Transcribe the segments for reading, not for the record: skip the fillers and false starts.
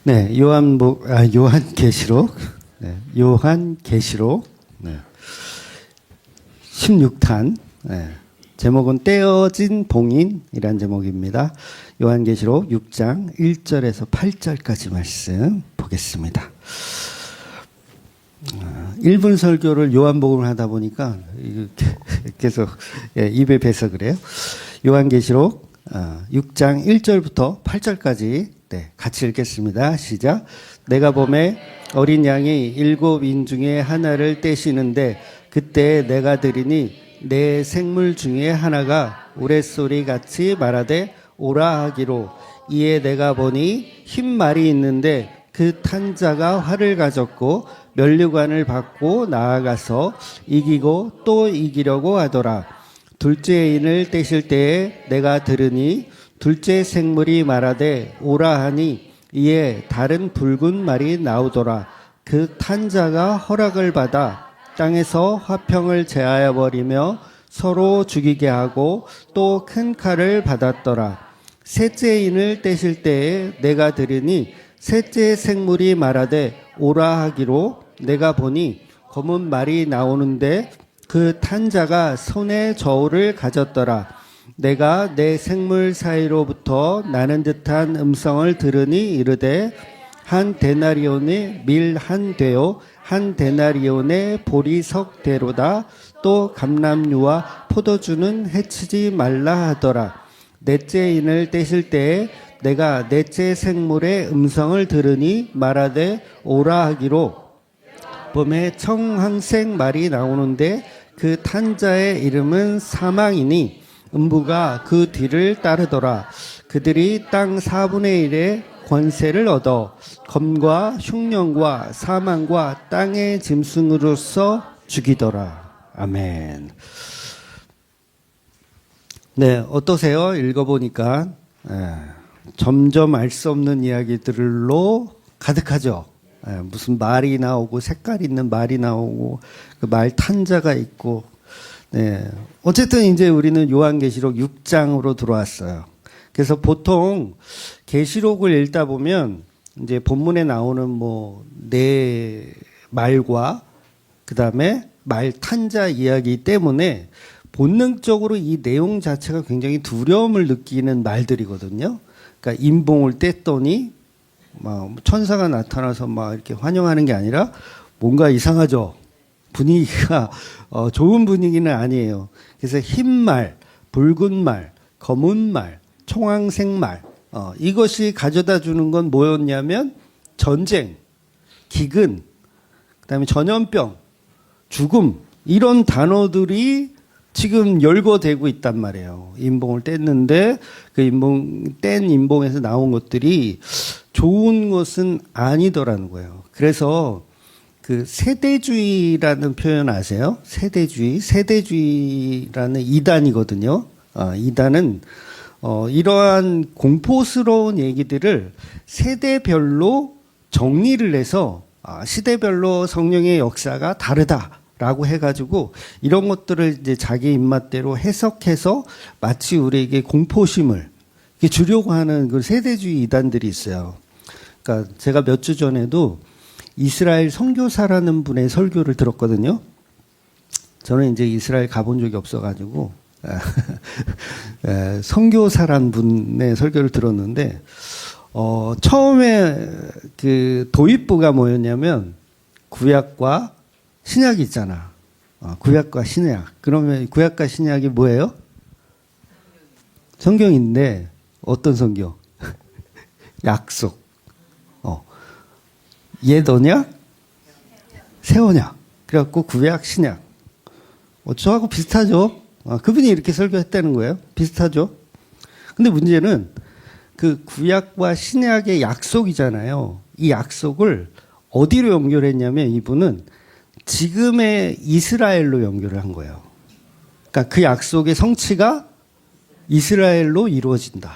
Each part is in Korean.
네, 요한계시록, 네, 요한계시록, 네, 16탄, 네, 제목은 떼어진 봉인이란 제목입니다. 요한계시록 6장 1절에서 8절까지 말씀 보겠습니다. 1분 설교를 요한복음을 하다 보니까 계속 입에 배서 그래요. 요한계시록 6장 1절부터 8절까지 같이 읽겠습니다. 시작. 내가 보매 어린 양이 7인 중에 하나를 떼시는데 그때 내가 들으니 내 생물 중에 하나가 우레소리 같이 말하되 오라 하기로 이에 내가 보니 흰 말이 있는데 그 탄 자가 활을 가졌고 면류관을 받고 나아가서 이기고 또 이기려고 하더라. 둘째 인을 떼실 때에 내가 들으니 둘째 생물이 말하되 오라 하니 이에 다른 붉은 말이 나오더라. 그 탄 자가 허락을 받아 땅에서 화평을 제하여 버리며 서로 죽이게 하고 또 큰 칼을 받았더라. 셋째 인을 떼실 때에 내가 들으니 셋째 생물이 말하되 오라 하기로 내가 보니 검은 말이 나오는데 그 탄 자가 손에 저울을 가졌더라. 내가 내 생물 사이로부터 나는 듯한 음성을 들으니 이르되 한 데나리온의 밀 한 되요 한 데나리온의 보리석 대로다. 또 감람류와 포도주는 해치지 말라 하더라. 넷째 인을 떼실 때에 내가 넷째 생물의 음성을 들으니 말하되 오라 하기로 봄에 청황색 말이 나오는데 그 탄자의 이름은 사망이니 음부가 그 뒤를 따르더라. 그들이 땅 4분의 1의 권세를 얻어 검과 흉년과 사망과 땅의 짐승으로서 죽이더라. 아멘. 네, 어떠세요? 읽어보니까 점점 알 수 없는 이야기들로 가득하죠. 무슨 말이 나오고 색깔 있는 말이 나오고 그 말 탄자가 있고. 네, 어쨌든 이제 우리는 요한계시록 6장으로 들어왔어요. 그래서 보통 계시록을 읽다 보면 이제 본문에 나오는 네 말과 그 다음에 말 탄자 이야기 때문에 본능적으로 이 내용 자체가 굉장히 두려움을 느끼는 말들이거든요. 그러니까 인봉을 뗐더니 막 천사가 나타나서 막 이렇게 환영하는 게 아니라 뭔가 이상하죠. 분위기가 좋은 분위기는 아니에요. 그래서 흰 말, 붉은 말, 검은 말, 청황색 말 이것이 가져다 주는 건 뭐였냐면 전쟁, 기근, 그다음에 전염병, 죽음 이런 단어들이 지금 열거되고 있단 말이에요. 인봉을 뗐는데 그 뗀 인봉에서 나온 것들이 좋은 것은 아니더라는 거예요. 그래서 그 세대주의라는 표현 아세요? 세대주의라는 이단이거든요. 이단은 이러한 공포스러운 얘기들을 세대별로 정리를 해서 시대별로 성령의 역사가 다르다라고 해가지고 이런 것들을 이제 자기 입맛대로 해석해서 마치 우리에게 공포심을 주려고 하는 그 세대주의 이단들이 있어요. 그러니까 제가 몇 주 전에도 이스라엘 선교사라는 분의 설교를 들었거든요. 저는 이제 이스라엘 가본 적이 없어가지고 선교사란 분의 설교를 들었는데 처음에 그 도입부가 뭐였냐면 구약과 신약이 있잖아. 구약과 신약. 그러면 구약과 신약이 뭐예요? 성경인데 어떤 성경? 약속. 옛 언약? 새 언약. 그래갖고 구약, 신약. 저하고 비슷하죠? 그분이 이렇게 설교했다는 거예요. 비슷하죠? 근데 문제는 그 구약과 신약의 약속이잖아요. 이 약속을 어디로 연결했냐면 이분은 지금의 이스라엘로 연결을 한 거예요. 그러니까 그 약속의 성취가 이스라엘로 이루어진다.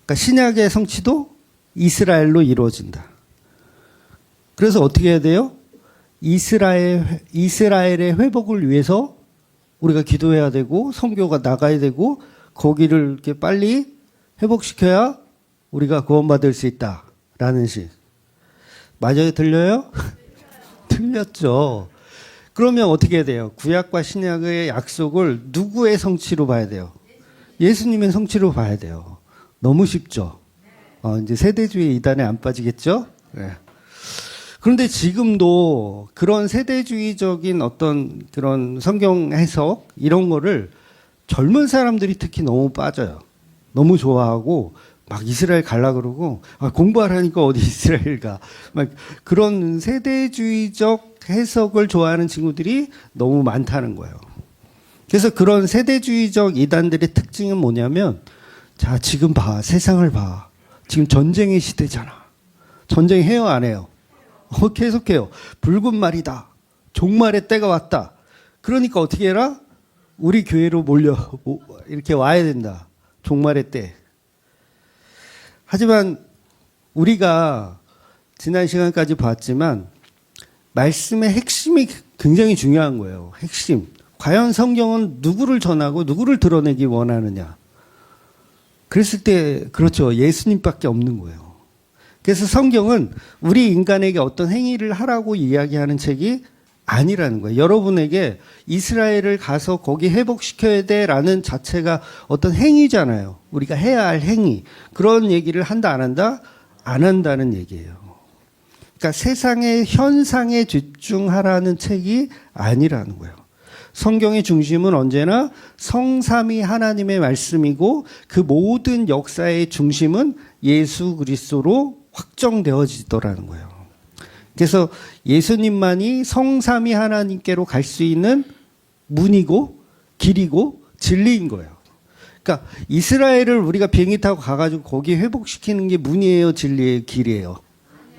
그러니까 신약의 성취도 이스라엘로 이루어진다. 그래서 어떻게 해야 돼요? 이스라엘의 회복을 위해서 우리가 기도해야 되고 선교가 나가야 되고 거기를 이렇게 빨리 회복시켜야 우리가 구원받을 수 있다. 라는 식. 맞아요? 들려요? 틀렸죠. 그러면 어떻게 돼요? 구약과 신약의 약속을 누구의 성취로 봐야 돼요? 예수님의 성취로 봐야 돼요. 너무 쉽죠? 이제 세대주의 이단에 안 빠지겠죠? 네. 그런데 지금도 그런 세대주의적인 어떤 그런 성경 해석, 이런 거를 젊은 사람들이 특히 너무 빠져요. 너무 좋아하고, 막 이스라엘 갈라 그러고, 공부하라니까 어디 이스라엘 가. 막 그런 세대주의적 해석을 좋아하는 친구들이 너무 많다는 거예요. 그래서 그런 세대주의적 이단들의 특징은 뭐냐면, 자, 지금 봐. 세상을 봐. 지금 전쟁의 시대잖아. 전쟁 해요, 안 해요? 계속해요. 붉은 말이다. 종말의 때가 왔다. 그러니까 어떻게 해라? 우리 교회로 이렇게 와야 된다. 종말의 때. 하지만 우리가 지난 시간까지 봤지만 말씀의 핵심이 굉장히 중요한 거예요. 핵심. 과연 성경은 누구를 전하고 누구를 드러내기 원하느냐. 그랬을 때 그렇죠. 예수님밖에 없는 거예요. 그래서 성경은 우리 인간에게 어떤 행위를 하라고 이야기하는 책이 아니라는 거예요. 여러분에게 이스라엘을 가서 거기 회복시켜야 돼라는 자체가 어떤 행위잖아요. 우리가 해야 할 행위. 그런 얘기를 한다 안 한다? 안 한다는 얘기예요. 그러니까 세상의 현상에 집중하라는 책이 아니라는 거예요. 성경의 중심은 언제나 성삼위 하나님의 말씀이고 그 모든 역사의 중심은 예수 그리스도로 확정되어지더라는 거예요. 그래서 예수님만이 성삼위 하나님께로 갈 수 있는 문이고 길이고 진리인 거예요. 그러니까 이스라엘을 우리가 비행기 타고 가가지고 거기 회복시키는 게 문이에요, 진리예요, 길이에요?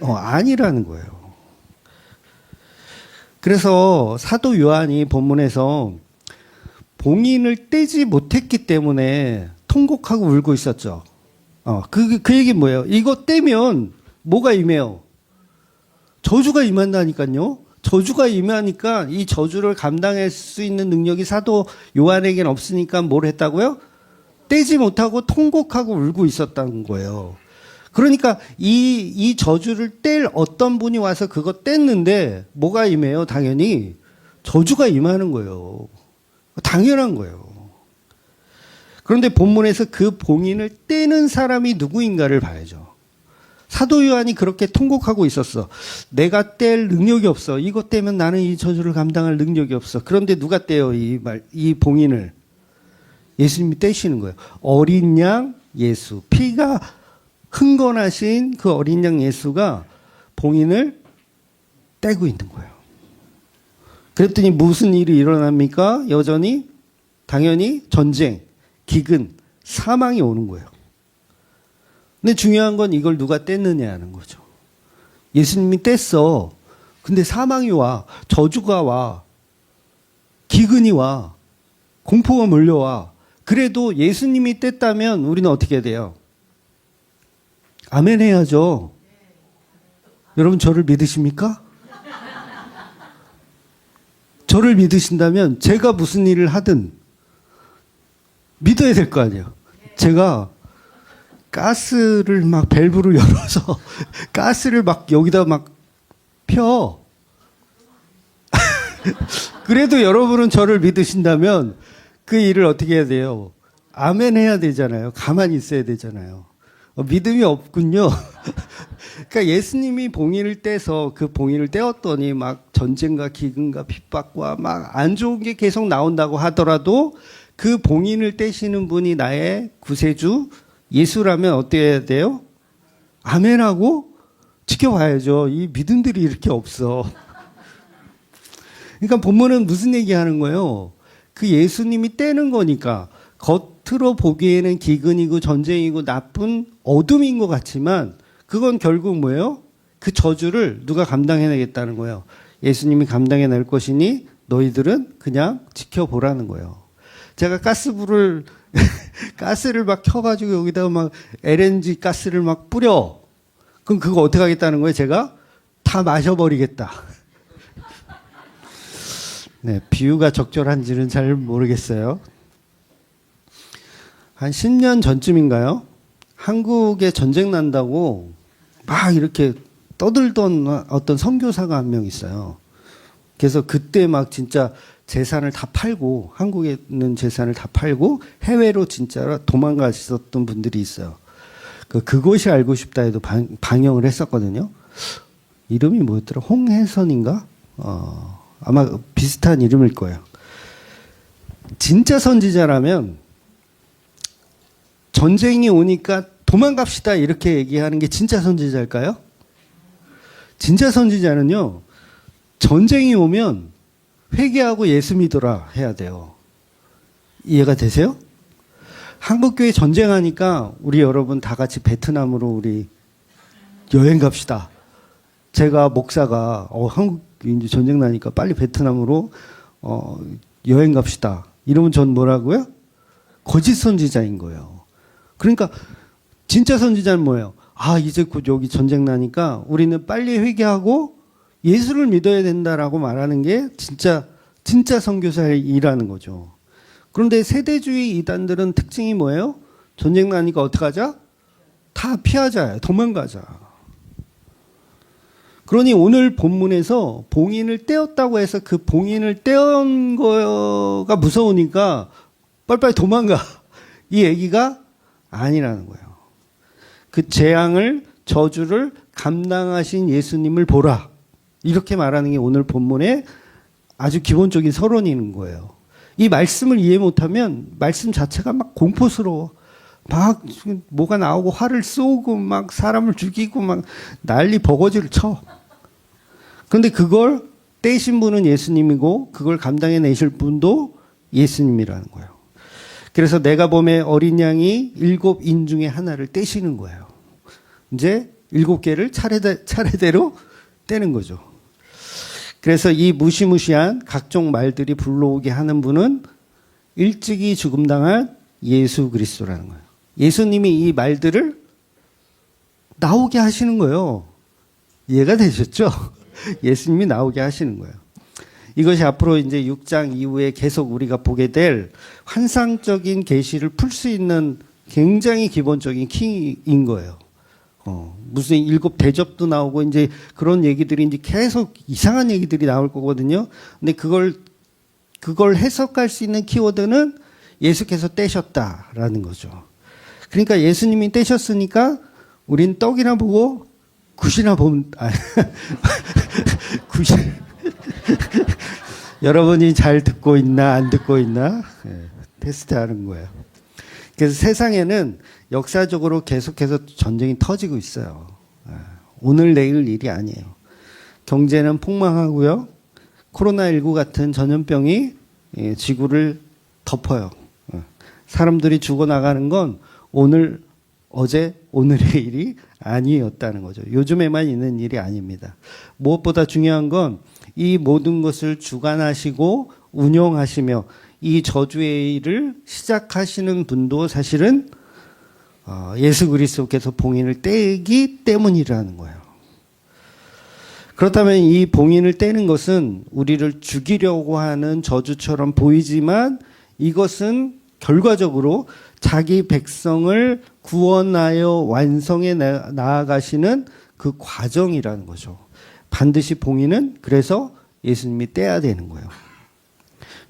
아니라는 거예요. 그래서 사도 요한이 본문에서 봉인을 떼지 못했기 때문에 통곡하고 울고 있었죠. 그 얘기는 뭐예요? 이거 떼면 뭐가 임해요? 저주가 임한다니까요. 저주가 임하니까 이 저주를 감당할 수 있는 능력이 사도 요한에게는 없으니까 뭘 했다고요? 떼지 못하고 통곡하고 울고 있었다는 거예요. 그러니까 이 저주를 뗄 어떤 분이 와서 그거 뗐는데 뭐가 임해요? 당연히 저주가 임하는 거예요. 당연한 거예요. 그런데 본문에서 그 봉인을 떼는 사람이 누구인가를 봐야죠. 사도 요한이 그렇게 통곡하고 있었어. 내가 뗄 능력이 없어. 이것 떼면 나는 이 저주를 감당할 능력이 없어. 그런데 누가 떼요? 이 봉인을. 예수님이 떼시는 거예요. 어린 양 예수. 피가 흥건하신 그 어린 양 예수가 봉인을 떼고 있는 거예요. 그랬더니 무슨 일이 일어납니까? 여전히 당연히 전쟁, 기근, 사망이 오는 거예요. 근데 중요한 건 이걸 누가 뗐느냐 하는 거죠. 예수님이 뗐어. 근데 사망이 와, 저주가 와, 기근이 와, 공포가 몰려와. 그래도 예수님이 뗐다면 우리는 어떻게 해야 돼요? 아멘 해야죠. 여러분 저를 믿으십니까? 저를 믿으신다면 제가 무슨 일을 하든 믿어야 될 거 아니에요. 제가 가스를 막 밸브를 열어서 가스를 막 여기다 막 펴. 그래도 여러분은 저를 믿으신다면 그 일을 어떻게 해야 돼요? 아멘 해야 되잖아요. 가만히 있어야 되잖아요. 믿음이 없군요. 그러니까 예수님이 봉인을 떼서 그 봉인을 떼었더니 막 전쟁과 기근과 핍박과 막 안 좋은 게 계속 나온다고 하더라도 그 봉인을 떼시는 분이 나의 구세주 예수라면 어떻게 해야 돼요? 아멘하고 지켜봐야죠. 이 믿음들이 이렇게 없어. 그러니까 본문은 무슨 얘기하는 거예요? 그 예수님이 떼는 거니까 겉으로 보기에는 기근이고 전쟁이고 나쁜 어둠인 것 같지만 그건 결국 뭐예요? 그 저주를 누가 감당해내겠다는 거예요. 예수님이 감당해낼 것이니 너희들은 그냥 지켜보라는 거예요. 제가 가스불을 가스를 막 켜가지고 여기다가 막 LNG 가스를 막 뿌려. 그럼 그거 어떻게 하겠다는 거예요? 제가 다 마셔버리겠다. 네, 비유가 적절한지는 잘 모르겠어요. 한 10년 전쯤인가요? 한국에 전쟁 난다고 막 이렇게 떠들던 어떤 선교사가 한 명 있어요. 그래서 그때 막 진짜 재산을 다 팔고, 한국에 있는 재산을 다 팔고 해외로 진짜로 도망가셨던 분들이 있어요. 그것이 알고 싶다 해도 방영을 했었거든요. 이름이 뭐였더라? 홍혜선인가? 아마 비슷한 이름일 거예요. 진짜 선지자라면 전쟁이 오니까 도망갑시다 이렇게 얘기하는 게 진짜 선지자일까요? 진짜 선지자는요, 전쟁이 오면 회개하고 예수 믿어라 해야 돼요. 이해가 되세요? 한국교회 전쟁하니까 우리 여러분 다 같이 베트남으로 우리 여행 갑시다. 제가 목사가 한국 이제 전쟁 나니까 빨리 베트남으로 여행 갑시다. 이러면 전 뭐라고요? 거짓 선지자인 거예요. 그러니까 진짜 선지자는 뭐예요? 이제 곧 여기 전쟁 나니까 우리는 빨리 회개하고 예수를 믿어야 된다라고 말하는 게 진짜 선교사의 일하는 거죠. 그런데 세대주의 이단들은 특징이 뭐예요? 전쟁 나니까 어떡하자? 다 피하자. 도망가자. 그러니 오늘 본문에서 봉인을 떼었다고 해서 그 봉인을 떼은 거가 무서우니까 빨리빨리 도망가. 이 얘기가 아니라는 거예요. 그 재앙을, 저주를 감당하신 예수님을 보라. 이렇게 말하는 게 오늘 본문의 아주 기본적인 서론인 거예요. 이 말씀을 이해 못하면 말씀 자체가 막 공포스러워. 막 뭐가 나오고 화를 쏘고 막 사람을 죽이고 막 난리 버거지를 쳐. 그런데 그걸 떼신 분은 예수님이고 그걸 감당해내실 분도 예수님이라는 거예요. 그래서 내가 봄에 어린 양이 7인 중에 하나를 떼시는 거예요. 이제 7개를 차례대로 떼는 거죠. 그래서 이 무시무시한 각종 말들이 불러오게 하는 분은 일찍이 죽음당한 예수 그리스도라는 거예요. 예수님이 이 말들을 나오게 하시는 거예요. 이해가 되셨죠? 예수님이 나오게 하시는 거예요. 이것이 앞으로 이제 6장 이후에 계속 우리가 보게 될 환상적인 계시를 풀 수 있는 굉장히 기본적인 키인 거예요. 무슨 7 대접도 나오고 이제 그런 얘기들이 이제 계속 이상한 얘기들이 나올 거거든요. 근데 그걸 해석할 수 있는 키워드는 예수께서 떼셨다라는 거죠. 그러니까 예수님이 떼셨으니까 우린 떡이나 보고 굿이나 보면 굿이 여러분이 잘 듣고 있나 안 듣고 있나 테스트하는 거예요. 그래서 세상에는 역사적으로 계속해서 전쟁이 터지고 있어요. 오늘 내일 일이 아니에요. 경제는 폭망하고요. 코로나19 같은 전염병이 지구를 덮어요. 사람들이 죽어나가는 건 오늘, 어제, 오늘의 일이 아니었다는 거죠. 요즘에만 있는 일이 아닙니다. 무엇보다 중요한 건 이 모든 것을 주관하시고 운영하시며 이 저주의 일을 시작하시는 분도 사실은 예수 그리스도께서 봉인을 떼기 때문이라는 거예요. 그렇다면 이 봉인을 떼는 것은 우리를 죽이려고 하는 저주처럼 보이지만 이것은 결과적으로 자기 백성을 구원하여 완성해 나아가시는 그 과정이라는 거죠. 반드시 봉인은 그래서 예수님이 떼야 되는 거예요.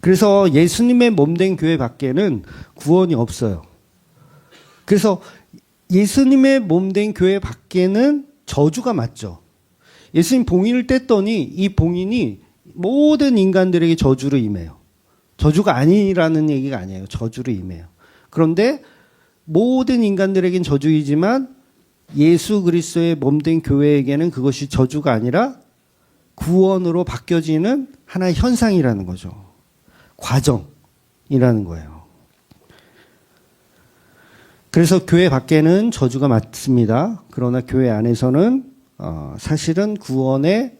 그래서 예수님의 몸된 교회 밖에는 구원이 없어요. 그래서 예수님의 몸된 교회 밖에는 저주가 맞죠. 예수님 봉인을 뗐더니 이 봉인이 모든 인간들에게 저주로 임해요. 저주가 아니라는 얘기가 아니에요. 저주로 임해요. 그런데 모든 인간들에겐 저주이지만 예수 그리스도의 몸된 교회에게는 그것이 저주가 아니라 구원으로 바뀌어지는 하나의 현상이라는 거죠. 과정이라는 거예요. 그래서 교회 밖에는 저주가 맞습니다. 그러나 교회 안에서는 사실은 구원의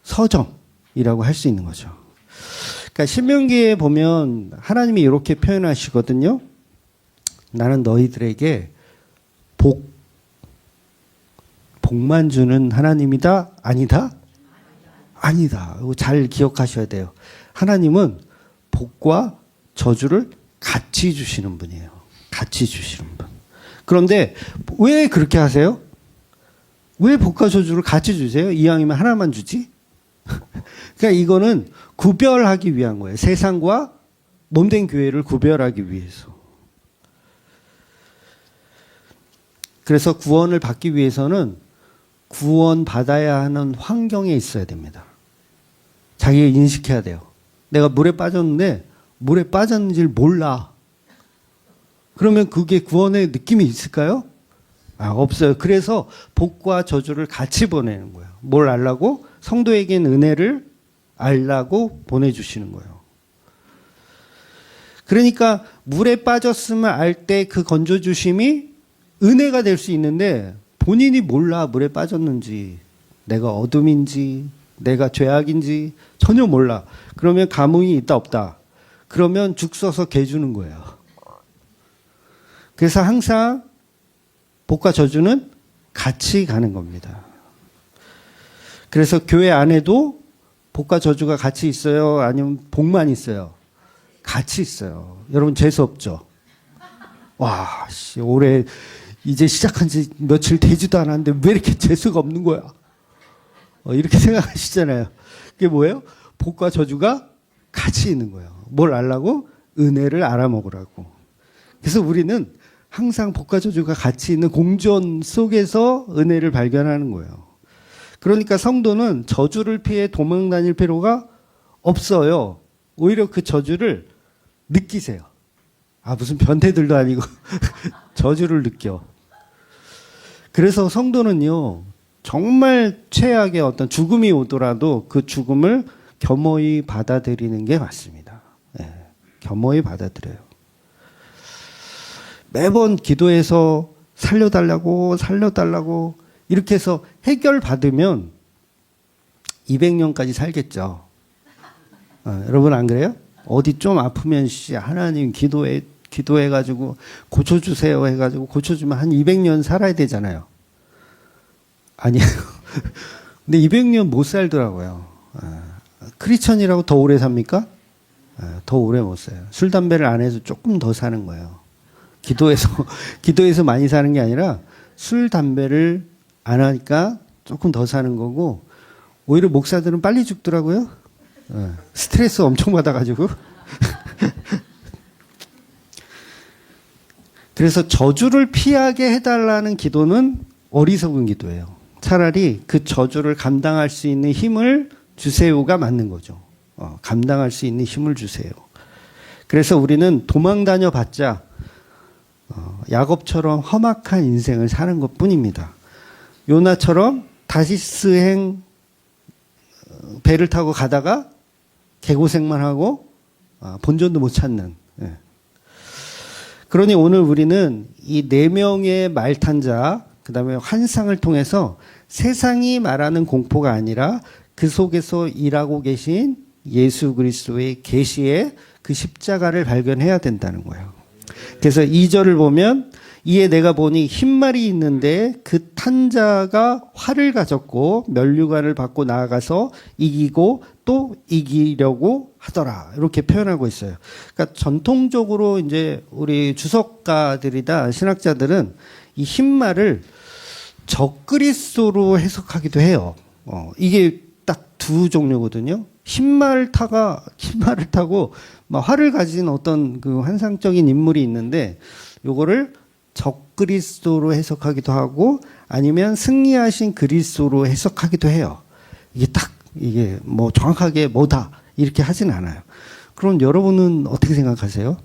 서점이라고 할 수 있는 거죠. 그러니까 신명기에 보면 하나님이 이렇게 표현하시거든요. 나는 너희들에게 복만 주는 하나님이다? 아니다? 아니다. 이거 잘 기억하셔야 돼요. 하나님은 복과 저주를 같이 주시는 분이에요. 같이 주시는 분. 그런데 왜 그렇게 하세요? 왜 복과 저주를 같이 주세요? 이왕이면 하나만 주지? 그러니까 이거는 구별하기 위한 거예요. 세상과 몸된 교회를 구별하기 위해서. 그래서 구원을 받기 위해서는 구원받아야 하는 환경에 있어야 됩니다. 자기가 인식해야 돼요. 내가 물에 빠졌는데 물에 빠졌는지를 몰라. 그러면 그게 구원의 느낌이 있을까요? 없어요. 그래서 복과 저주를 같이 보내는 거예요. 뭘 알라고? 성도에게는 은혜를 알라고 보내주시는 거예요. 그러니까 물에 빠졌으면 알 때 그 건져주심이 은혜가 될 수 있는데 본인이 몰라 물에 빠졌는지, 내가 어둠인지, 내가 죄악인지 전혀 몰라. 그러면 감흥이 있다 없다. 그러면 죽 써서 개 주는 거예요. 그래서 항상 복과 저주는 같이 가는 겁니다. 그래서 교회 안에도 복과 저주가 같이 있어요? 아니면 복만 있어요? 같이 있어요. 여러분 재수 없죠? 와, 올해 이제 시작한 지 며칠 되지도 않았는데 왜 이렇게 재수가 없는 거야? 이렇게 생각하시잖아요. 그게 뭐예요? 복과 저주가 같이 있는 거예요. 뭘 알라고? 은혜를 알아먹으라고. 그래서 우리는 항상 복과 저주가 같이 있는 공존 속에서 은혜를 발견하는 거예요. 그러니까 성도는 저주를 피해 도망 다닐 필요가 없어요. 오히려 그 저주를 느끼세요. 무슨 변태들도 아니고 저주를 느껴. 그래서 성도는요, 정말 최악의 어떤 죽음이 오더라도 그 죽음을 겸허히 받아들이는 게 맞습니다. 네, 겸허히 받아들여요. 매번 기도해서 살려달라고 이렇게 해서 해결받으면 200년까지 살겠죠. 여러분 안 그래요? 어디 좀 아프면 하나님 기도해가지고 고쳐주세요 해가지고 고쳐주면 한 200년 살아야 되잖아요. 아니에요. 근데 200년 못 살더라고요. 크리스천이라고 더 오래 삽니까? 더 오래 못 살아요. 술, 담배를 안 해서 조금 더 사는 거예요. 기도해서 많이 사는 게 아니라 술, 담배를 안 하니까 조금 더 사는 거고, 오히려 목사들은 빨리 죽더라고요. 스트레스 엄청 받아가지고. 그래서 저주를 피하게 해달라는 기도는 어리석은 기도예요. 차라리 그 저주를 감당할 수 있는 힘을 주세요가 맞는 거죠. 감당할 수 있는 힘을 주세요. 그래서 우리는 도망 다녀 봤자 야곱처럼 험악한 인생을 사는 것 뿐입니다. 요나처럼 다시스행 배를 타고 가다가 개고생만 하고 본전도 못 찾는. 그러니 오늘 우리는 이 4명의 말탄 자, 그 다음에 환상을 통해서 세상이 말하는 공포가 아니라 그 속에서 일하고 계신 예수 그리스도의 계시의 그 십자가를 발견해야 된다는 거예요. 그래서 2절을 보면, 이에 내가 보니 흰말이 있는데 그 탄자가 활을 가졌고 면류관을 받고 나아가서 이기고 또 이기려고 하더라. 이렇게 표현하고 있어요. 그러니까 전통적으로 이제 우리 주석가들이다 신학자들은 이 흰말을 적그리스도로 해석하기도 해요. 이게 딱 두 종류거든요. 흰말을 타고 막 활을 가진 어떤 그 환상적인 인물이 있는데, 요거를 적그리스도로 해석하기도 하고 아니면 승리하신 그리스도로 해석하기도 해요. 이게 뭐 정확하게 뭐다 이렇게 하진 않아요. 그럼 여러분은 어떻게 생각하세요?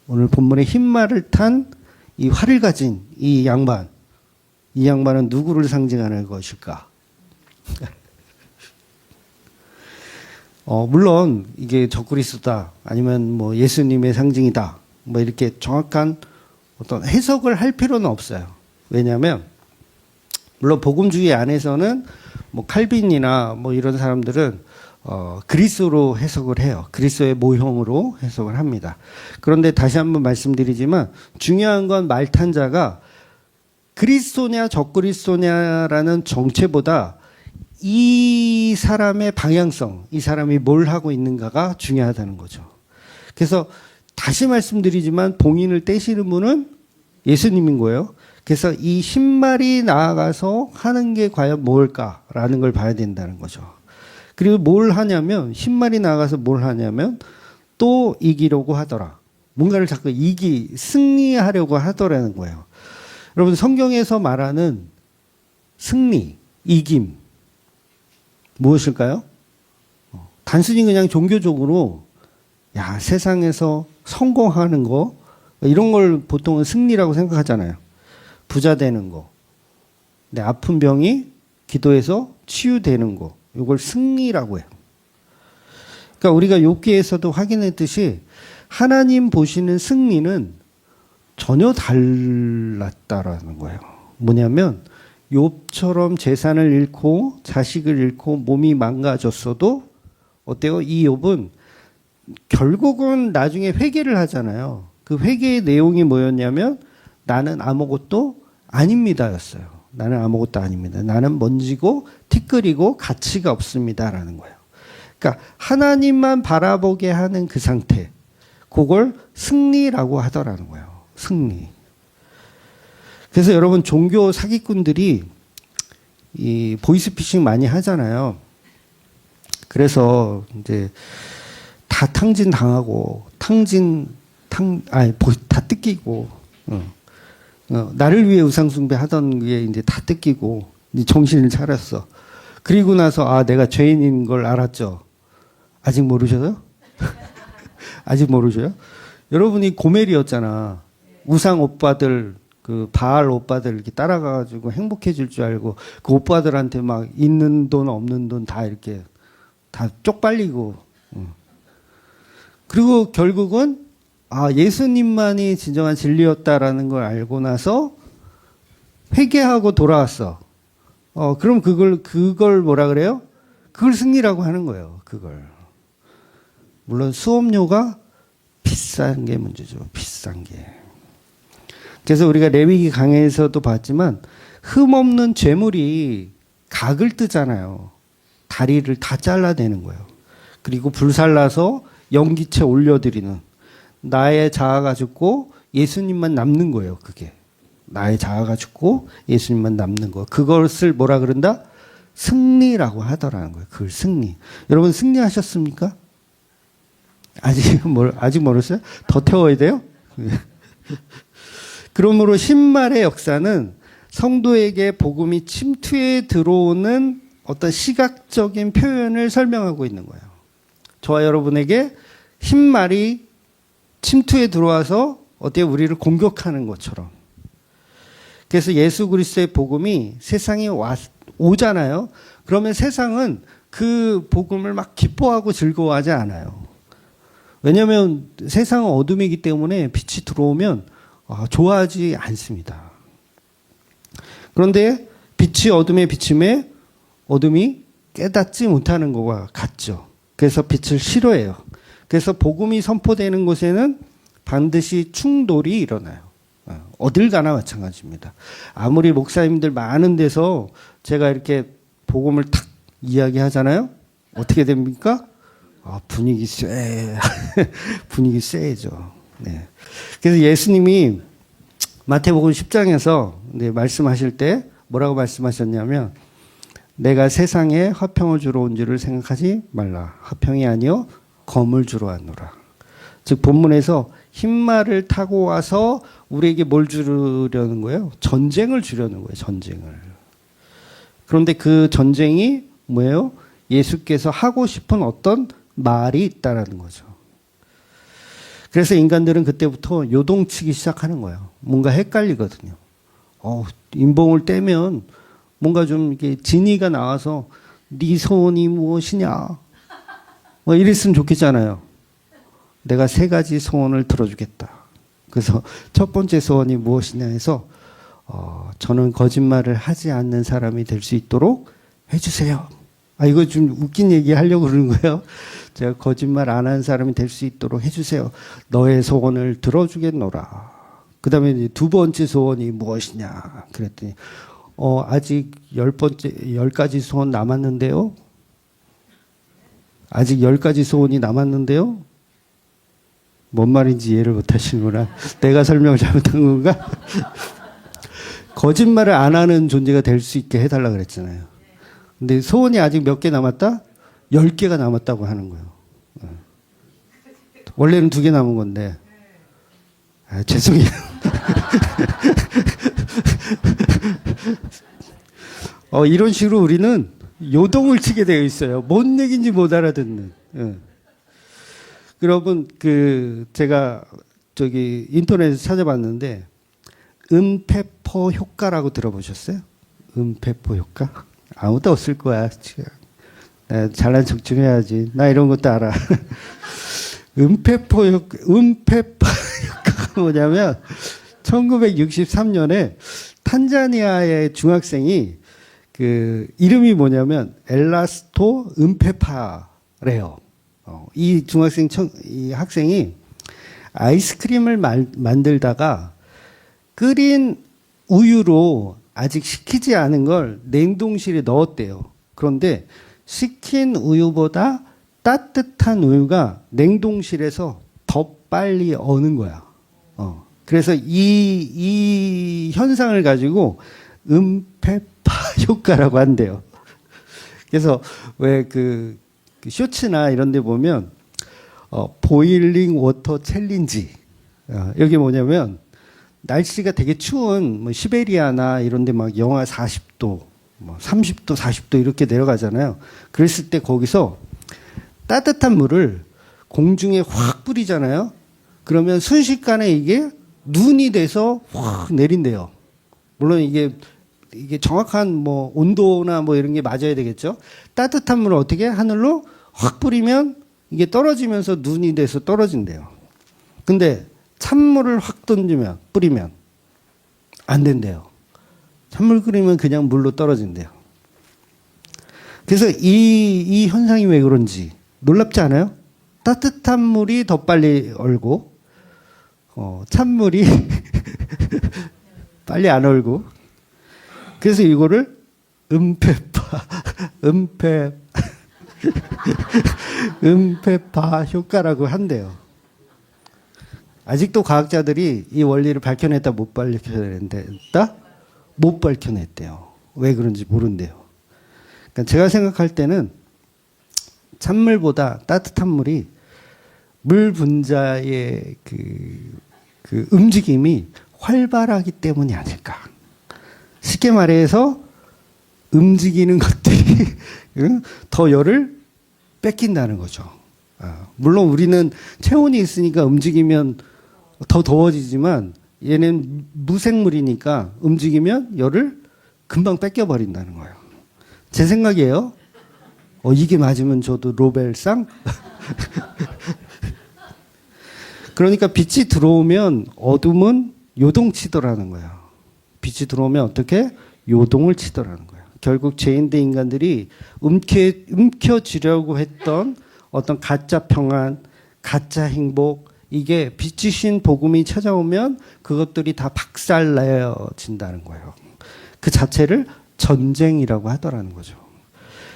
오늘 본문에 흰말을 탄 이 활을 가진 이 양반은 누구를 상징하는 것일까? 물론 이게 적그리스도다 아니면 뭐 예수님의 상징이다 뭐 이렇게 정확한 어떤 해석을 할 필요는 없어요. 왜냐하면 물론 복음주의 안에서는 뭐 칼빈이나 뭐 이런 사람들은 그리스도로 해석을 해요. 그리스도의 모형으로 해석을 합니다. 그런데 다시 한번 말씀드리지만 중요한 건 말탄자가 그리스도냐 적그리스도냐라는 정체보다 이 사람의 방향성, 이 사람이 뭘 하고 있는가가 중요하다는 거죠. 그래서 다시 말씀드리지만 봉인을 떼시는 분은 예수님인 거예요. 그래서 이 10마리 나아가서 하는 게 과연 뭘까라는 걸 봐야 된다는 거죠. 그리고 뭘 하냐면 10마리 나아가서 뭘 하냐면 또 이기려고 하더라. 뭔가를 자꾸 승리하려고 하더라는 거예요. 여러분 성경에서 말하는 승리, 이김 무엇일까요? 단순히 그냥 종교적으로 야 세상에서 성공하는 거 이런 걸 보통은 승리라고 생각하잖아요. 부자 되는 거, 내 아픈 병이 기도해서 치유되는 거 이걸 승리라고 해요. 그러니까 우리가 욥기에서도 확인했듯이 하나님 보시는 승리는 전혀 달랐다라는 거예요. 뭐냐면 욥처럼 재산을 잃고 자식을 잃고 몸이 망가졌어도 어때요? 이 욥은 결국은 나중에 회개를 하잖아요. 그 회개의 내용이 뭐였냐면 나는 아무것도 아닙니다였어요. 나는 아무것도 아닙니다. 나는 먼지고 티끌이고 가치가 없습니다라는 거예요. 그러니까 하나님만 바라보게 하는 그 상태, 그걸 승리라고 하더라는 거예요. 승리. 그래서 여러분 종교 사기꾼들이 이 보이스피싱 많이 하잖아요. 그래서 이제 다 탕진 당하고 다 뜯기고 나를 위해 우상숭배 하던 게 이제 다 뜯기고 이제 정신을 차렸어. 그리고 나서 내가 죄인인 걸 알았죠. 아직 모르셔요? 아직 모르셔요? 여러분이 고멜이었잖아. 우상 오빠들 그 바알 오빠들 이렇게 따라가가지고 행복해질 줄 알고 그 오빠들한테 막 있는 돈 없는 돈 다 이렇게 다 쪽팔리고 그리고 결국은 예수님만이 진정한 진리였다라는 걸 알고 나서 회개하고 돌아왔어. 그럼 그걸 뭐라 그래요? 그걸 승리라고 하는 거예요. 그걸. 물론 수업료가 비싼 게 문제죠. 비싼 게. 그래서 우리가 레위기 강해에서도 봤지만 흠없는 재물이 각을 뜨잖아요. 다리를 다 잘라내는 거예요. 그리고 불살라서 연기체 올려드리는 나의 자아가 죽고 예수님만 남는 거예요. 그게 나의 자아가 죽고 예수님만 남는 거. 그것을 뭐라 그런다? 승리라고 하더라는 거예요. 그걸 승리. 여러분 승리하셨습니까? 아직 모르세요? 더 태워야 돼요? 그러므로 신말의 역사는 성도에게 복음이 침투에 들어오는 어떤 시각적인 표현을 설명하고 있는 거예요. 저와 여러분에게 신말이 침투에 들어와서 어때요? 우리를 공격하는 것처럼. 그래서 예수 그리스도의 복음이 세상에 오잖아요. 그러면 세상은 그 복음을 막 기뻐하고 즐거워하지 않아요. 왜냐하면 세상은 어둠이기 때문에 빛이 들어오면 좋아하지 않습니다. 그런데 빛이 어둠에 비침에 어둠이 깨닫지 못하는 것과 같죠. 그래서 빛을 싫어해요. 그래서 복음이 선포되는 곳에는 반드시 충돌이 일어나요. 어딜 가나 마찬가지입니다. 아무리 목사님들 많은 데서 제가 이렇게 복음을 탁 이야기하잖아요. 어떻게 됩니까? 분위기 분위기 쎄죠. 네. 그래서 예수님이 마태복음 10장에서 말씀하실 때 뭐라고 말씀하셨냐면 내가 세상에 화평을 주러 온 줄을 생각하지 말라. 화평이 아니요 검을 주러 왔노라. 즉 본문에서 흰말을 타고 와서 우리에게 뭘 주려는 거예요? 전쟁을 주려는 거예요. 전쟁을. 그런데 그 전쟁이 뭐예요? 예수께서 하고 싶은 어떤 말이 있다라는 거죠. 그래서 인간들은 그때부터 요동치기 시작하는 거예요. 뭔가 헷갈리거든요. 인봉을 떼면 뭔가 좀 이렇게 진의가 나와서 네 소원이 무엇이냐? 뭐 이랬으면 좋겠잖아요. 내가 3가지 소원을 들어주겠다. 그래서 첫 번째 소원이 무엇이냐 해서 저는 거짓말을 하지 않는 사람이 될 수 있도록 해주세요. 이거 좀 웃긴 얘기 하려고 그러는 거예요. 제가 거짓말 안 하는 사람이 될 수 있도록 해주세요. 너의 소원을 들어주겠노라. 그 다음에 2번째 소원이 무엇이냐. 그랬더니 아직 10가지 소원 남았는데요. 아직 10가지 소원이 남았는데요. 뭔 말인지 이해를 못 하시는구나. 내가 설명을 잘못한 건가? 거짓말을 안 하는 존재가 될 수 있게 해달라 그랬잖아요. 근데 소원이 아직 몇 개 남았다? 10개가 남았다고 하는 거예요. 원래는 2개 남은 건데. 아, 죄송해요. 이런 식으로 우리는 요동을 치게 되어 있어요. 뭔 얘기인지 못 알아듣는. 예. 여러분, 제가 인터넷에서 찾아봤는데, 음페퍼 효과라고 들어보셨어요? 음페퍼 효과? 아무도 없을 거야. 나 잘난 척 좀 해야지. 나 이런 것도 알아. 음페퍼 효과가 뭐냐면, 1963년에 탄자니아의 중학생이 이름이 뭐냐면 엘라스토 음페파래요. 이 이 학생이 아이스크림을 만들다가 끓인 우유로 아직 식히지 않은 걸 냉동실에 넣었대요. 그런데 식힌 우유보다 따뜻한 우유가 냉동실에서 더 빨리 어는 거야. 그래서 이 현상을 가지고 음페파 효과라고 한대요. 그래서 왜 쇼츠나 이런 데 보면 보일링 워터 챌린지, 여기 뭐냐면 날씨가 되게 추운 뭐 시베리아나 이런 데 막 영하 40도, 뭐 30도, 40도 이렇게 내려가잖아요. 그랬을 때 거기서 따뜻한 물을 공중에 확 뿌리잖아요. 그러면 순식간에 이게 눈이 돼서 확 내린대요. 물론 이게 정확한 뭐 온도나 뭐 이런 게 맞아야 되겠죠. 따뜻한 물을 어떻게 하늘로 확 뿌리면 이게 떨어지면서 눈이 돼서 떨어진대요. 근데 찬물을 확 뿌리면 안 된대요. 찬물 끓이면 그냥 물로 떨어진대요. 그래서 이 현상이 왜 그런지 놀랍지 않아요? 따뜻한 물이 더 빨리 얼고, 찬물이 빨리 안 얼고. 그래서 이거를 음페파 효과라고 한대요. 아직도 과학자들이 이 원리를 밝혀냈다 못 밝혀냈다? 못 밝혀냈대요. 왜 그런지 모른대요. 그러니까 제가 생각할 때는 찬물보다 따뜻한 물이 물 분자의 그 움직임이 활발하기 때문이 아닐까. 쉽게 말해서 움직이는 것들이 더 열을 뺏긴다는 거죠. 물론 우리는 체온이 있으니까 움직이면 더 더워지지만 얘는 무생물이니까 움직이면 열을 금방 뺏겨버린다는 거예요. 제 생각이에요. 이게 맞으면 저도 노벨상? 그러니까 빛이 들어오면 어둠은 요동치더라는 거예요. 빛이 들어오면 어떻게? 요동을 치더라는 거예요. 결국 죄인된 인간들이 움켜쥐려고 했던 어떤 가짜 평안, 가짜 행복, 이게 빛이신 복음이 찾아오면 그것들이 다 박살내어진다는 거예요. 그 자체를 전쟁이라고 하더라는 거죠.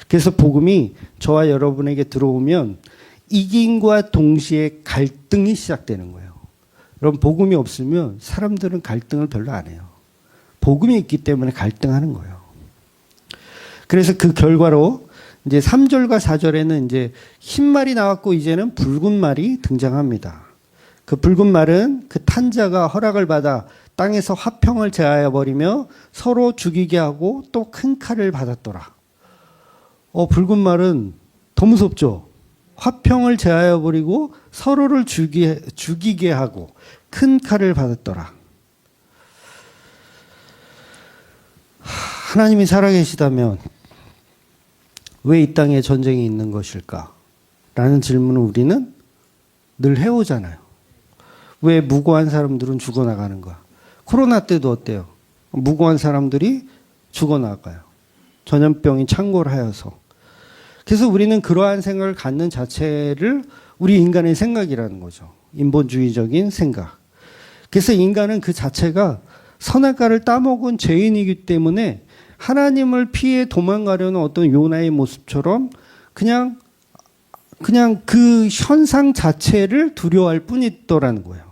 그래서 복음이 저와 여러분에게 들어오면 이김과 동시에 갈등이 시작되는 거예요. 여러분, 복음이 없으면 사람들은 갈등을 별로 안 해요. 복음이 있기 때문에 갈등하는 거예요. 그래서 그 결과로 이제 3절과 4절에는 이제 흰 말이 나왔고 이제는 붉은 말이 등장합니다. 그 붉은 말은 그 탄자가 허락을 받아 땅에서 화평을 제하여 버리며 서로 죽이게 하고 또 큰 칼을 받았더라. 붉은 말은 더 무섭죠. 화평을 제하여 버리고 서로를 죽이게 하고 큰 칼을 받았더라. 하나님이 살아계시다면 왜 이 땅에 전쟁이 있는 것일까? 라는 질문을 우리는 늘 해오잖아요. 왜 무고한 사람들은 죽어나가는가? 코로나 때도 어때요? 무고한 사람들이 죽어나가요. 전염병이 창궐 하여서. 그래서 우리는 그러한 생각을 갖는 자체를 우리 인간의 생각이라는 거죠. 인본주의적인 생각. 그래서 인간은 그 자체가 선악과를 따먹은 죄인이기 때문에 하나님을 피해 도망가려는 어떤 요나의 모습처럼 그냥 그 현상 자체를 두려워할 뿐이더라는 거예요.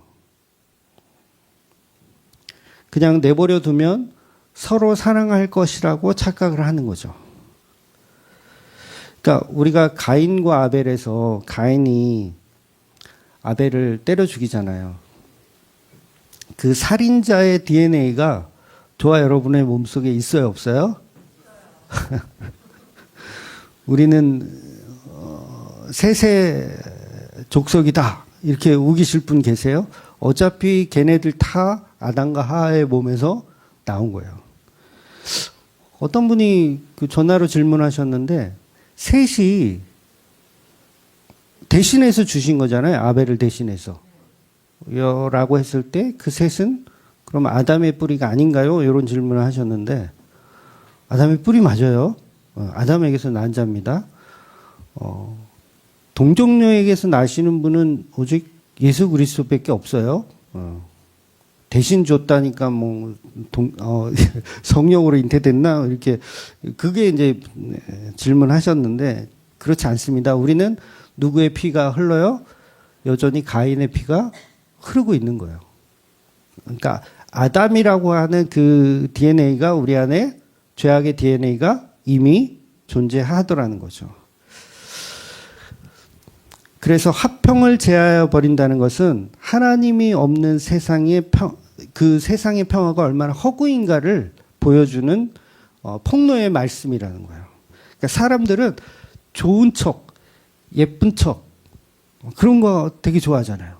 그냥 내버려 두면 서로 사랑할 것이라고 착각을 하는 거죠. 그러니까 우리가 가인과 아벨에서 가인이 아벨을 때려 죽이잖아요. 그 살인자의 DNA가 저와 여러분의 몸속에 있어요, 없어요? 우리는 세세 족속이다 이렇게 우기실 분 계세요? 어차피 걔네들 다 아담과 하와의 몸에서 나온 거예요. 어떤 분이 그 전화로 질문하셨는데 셋이 대신해서 주신 거잖아요. 아벨을 대신해서. 라고 했을 때 그 셋은 그럼 아담의 뿌리가 아닌가요? 이런 질문을 하셨는데 아담의 뿌리 맞아요. 아담에게서 난 자입니다. 동정녀에게서 나시는 분은 오직 예수 그리스도밖에 없어요. 대신 줬다니까 성령으로 잉태됐나 이렇게 그게 이제 질문하셨는데 그렇지 않습니다. 우리는 누구의 피가 흘러요? 여전히 가인의 피가 흐르고 있는 거예요. 그러니까 아담이라고 하는 그 DNA가 우리 안에 죄악의 DNA가 이미 존재하더라는 거죠. 그래서 화평을 제하여 버린다는 것은 하나님이 없는 세상의 그 세상의 평화가 얼마나 허구인가를 보여주는 폭로의 말씀이라는 거예요. 그러니까 사람들은 좋은 척, 예쁜 척 그런 거 되게 좋아하잖아요.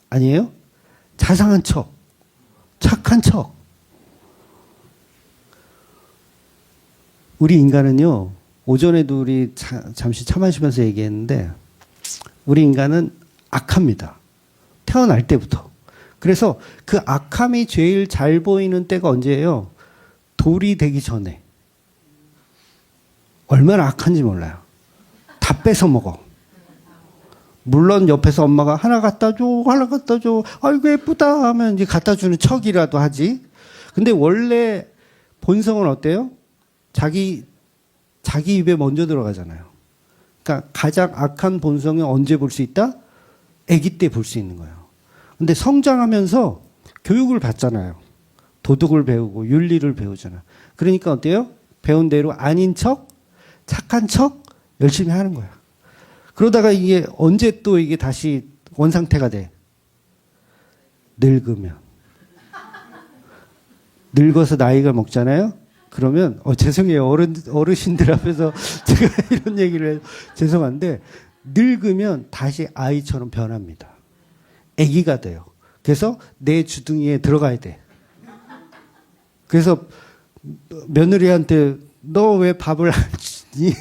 아니에요? 자상한 척, 착한 척. 우리 인간은요, 오전에도 우리 잠시 차 마시면서 얘기했는데 우리 인간은 악합니다. 태어날 때부터. 그래서 그 악함이 제일 잘 보이는 때가 언제예요? 돌이 되기 전에. 얼마나 악한지 몰라요. 다 뺏어 먹어. 물론 옆에서 엄마가 하나 갖다 줘, 하나 갖다 줘. 아이고 예쁘다 하면 이제 갖다 주는 척이라도 하지. 근데 원래 본성은 어때요? 자기 입에 먼저 들어가잖아요. 그러니까 가장 악한 본성이 언제 볼 수 있다? 아기 때 볼 수 있는 거예요. 근데 성장하면서 교육을 받잖아요. 도덕을 배우고 윤리를 배우잖아요. 그러니까 어때요? 배운 대로 아닌 척, 착한 척 열심히 하는 거예요. 그러다가 이게 언제 또 이게 다시 원상태가 돼? 늙으면. 늙어서 나이가 먹잖아요? 그러면, 죄송해요. 어르신들 앞에서 제가 이런 얘기를 해서 죄송한데, 늙으면 다시 아이처럼 변합니다. 아기가 돼요. 그래서 내 주둥이에 들어가야 돼. 그래서 며느리한테 너 왜 밥을 안 주니?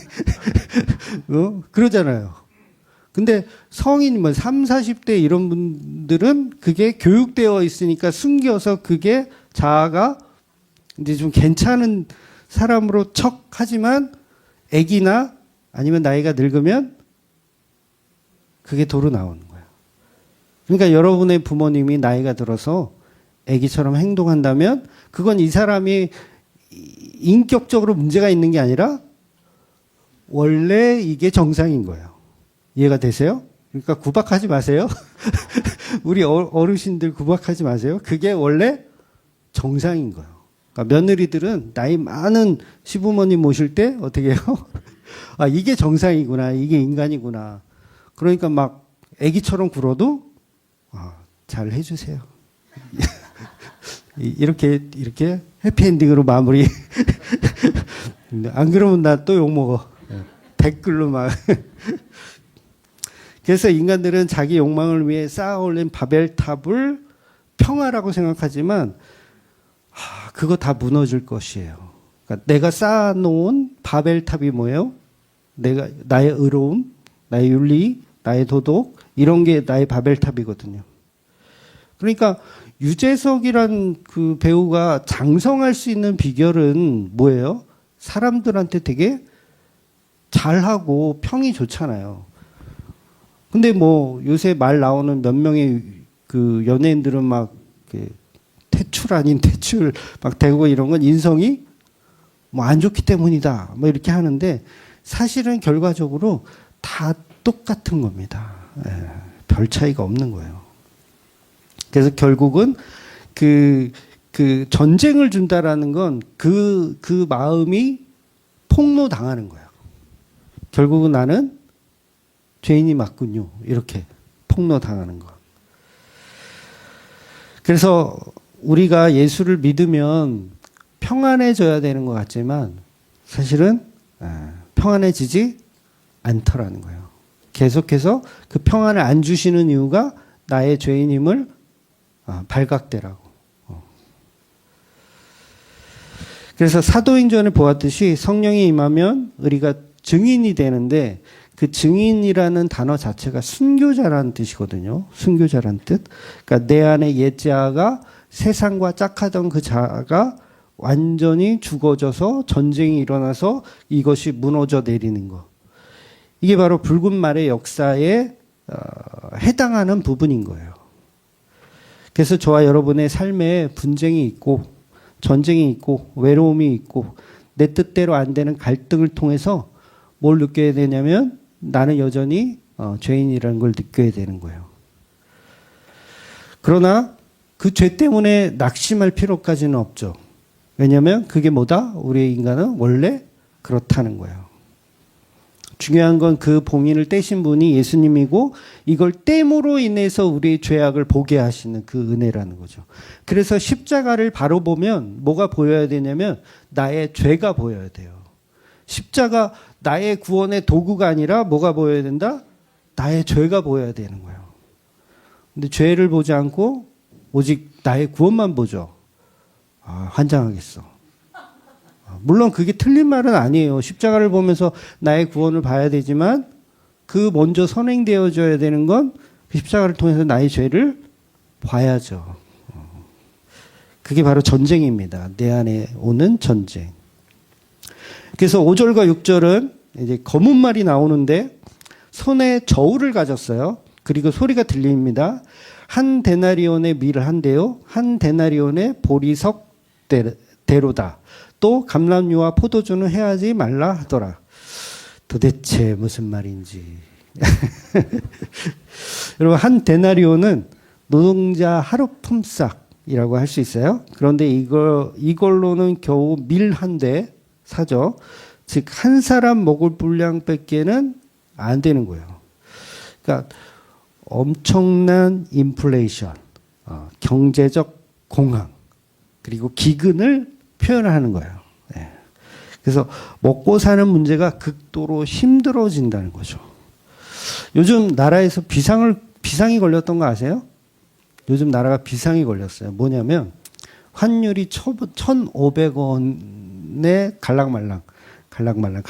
그러잖아요. 근데 성인 30, 40대 이런 분들은 그게 교육되어 있으니까 숨겨서 그게 자아가 이제 좀 괜찮은 사람으로 척하지만 아기나 아니면 나이가 늙으면 그게 도로 나오는 거예요. 그러니까 여러분의 부모님이 나이가 들어서 아기처럼 행동한다면 그건 이 사람이 인격적으로 문제가 있는 게 아니라 원래 이게 정상인 거예요. 이해가 되세요? 그러니까 구박하지 마세요. 우리 어르신들 구박하지 마세요. 그게 원래 정상인 거예요. 그러니까 며느리들은 나이 많은 시부모님 모실 때 어떻게 해요? 아, 이게 정상이구나. 이게 인간이구나. 그러니까 막 아기처럼 굴어도 잘 해주세요. 이렇게 해피엔딩으로 마무리. 안 그러면 나 또 욕먹어. 댓글로 막. 그래서 인간들은 자기 욕망을 위해 쌓아 올린 바벨탑을 평화라고 생각하지만 그거 다 무너질 것이에요. 그러니까 내가 쌓아놓은 바벨탑이 뭐예요? 나의 의로움, 나의 윤리, 나의 도덕 이런 게 나의 바벨탑이거든요. 그러니까 유재석이란 그 배우가 장성할 수 있는 비결은 뭐예요? 사람들한테 되게 잘하고 평이 좋잖아요. 근데 요새 말 나오는 몇 명의 그 연예인들은 막 퇴출 아닌 퇴출 막 되고 이런 건 인성이 안 좋기 때문이다. 이렇게 하는데 사실은 결과적으로 다 똑같은 겁니다. 별 차이가 없는 거예요. 그래서 결국은 그 그 전쟁을 준다라는 건 그 마음이 폭로당하는 거예요. 결국은 나는 죄인이 맞군요. 이렇게 폭로당하는 거. 그래서 우리가 예수를 믿으면 평안해져야 되는 것 같지만 사실은 평안해지지 않더라는 거예요. 계속해서 그 평안을 안 주시는 이유가 나의 죄인임을 발각되라고. 그래서 사도행전에 보았듯이 성령이 임하면 우리가 증인이 되는데 그 증인이라는 단어 자체가 순교자라는 뜻이거든요. 순교자라는 뜻. 그러니까 내 안에 옛 자아가 세상과 짝하던 그 자아가 완전히 죽어져서 전쟁이 일어나서 이것이 무너져 내리는 것. 이게 바로 붉은 말의 역사에 해당하는 부분인 거예요. 그래서 저와 여러분의 삶에 분쟁이 있고 전쟁이 있고 외로움이 있고 내 뜻대로 안 되는 갈등을 통해서 뭘 느껴야 되냐면 나는 여전히 죄인이라는 걸 느껴야 되는 거예요. 그러나 그 죄 때문에 낙심할 필요까지는 없죠. 왜냐하면 그게 뭐다? 우리의 인간은 원래 그렇다는 거예요. 중요한 건 그 봉인을 떼신 분이 예수님이고 이걸 떼므로 인해서 우리의 죄악을 보게 하시는 그 은혜라는 거죠. 그래서 십자가를 바로 보면 뭐가 보여야 되냐면 나의 죄가 보여야 돼요. 십자가 나의 구원의 도구가 아니라 뭐가 보여야 된다? 나의 죄가 보여야 되는 거예요. 근데 죄를 보지 않고 오직 나의 구원만 보죠. 환장하겠어. 물론 그게 틀린 말은 아니에요. 십자가를 보면서 나의 구원을 봐야 되지만 그 먼저 선행되어져야 되는 건 십자가를 통해서 나의 죄를 봐야죠. 그게 바로 전쟁입니다. 내 안에 오는 전쟁. 그래서 5절과 6절은 이제 검은 말이 나오는데 손에 저울을 가졌어요. 그리고 소리가 들립니다. 한 데나리온의 밀을 한 대요. 한 데나리온의 보리석 대로다. 또 감람류와 포도주는 해하지 말라 하더라. 도대체 무슨 말인지. 여러분, 한 데나리온은 노동자 하루 품삯이라고 할 수 있어요. 그런데 이걸로는 겨우 밀 한 대 사죠. 즉 한 사람 먹을 분량밖에는 안 되는 거예요. 그러니까 엄청난 인플레이션, 경제적 공황, 그리고 기근을 표현하는 거예요. 네. 그래서 먹고 사는 문제가 극도로 힘들어진다는 거죠. 요즘 나라에서 비상이 걸렸던 거 아세요? 요즘 나라가 비상이 걸렸어요. 뭐냐면 환율이 1,500원에 갈락말랑. 그러니까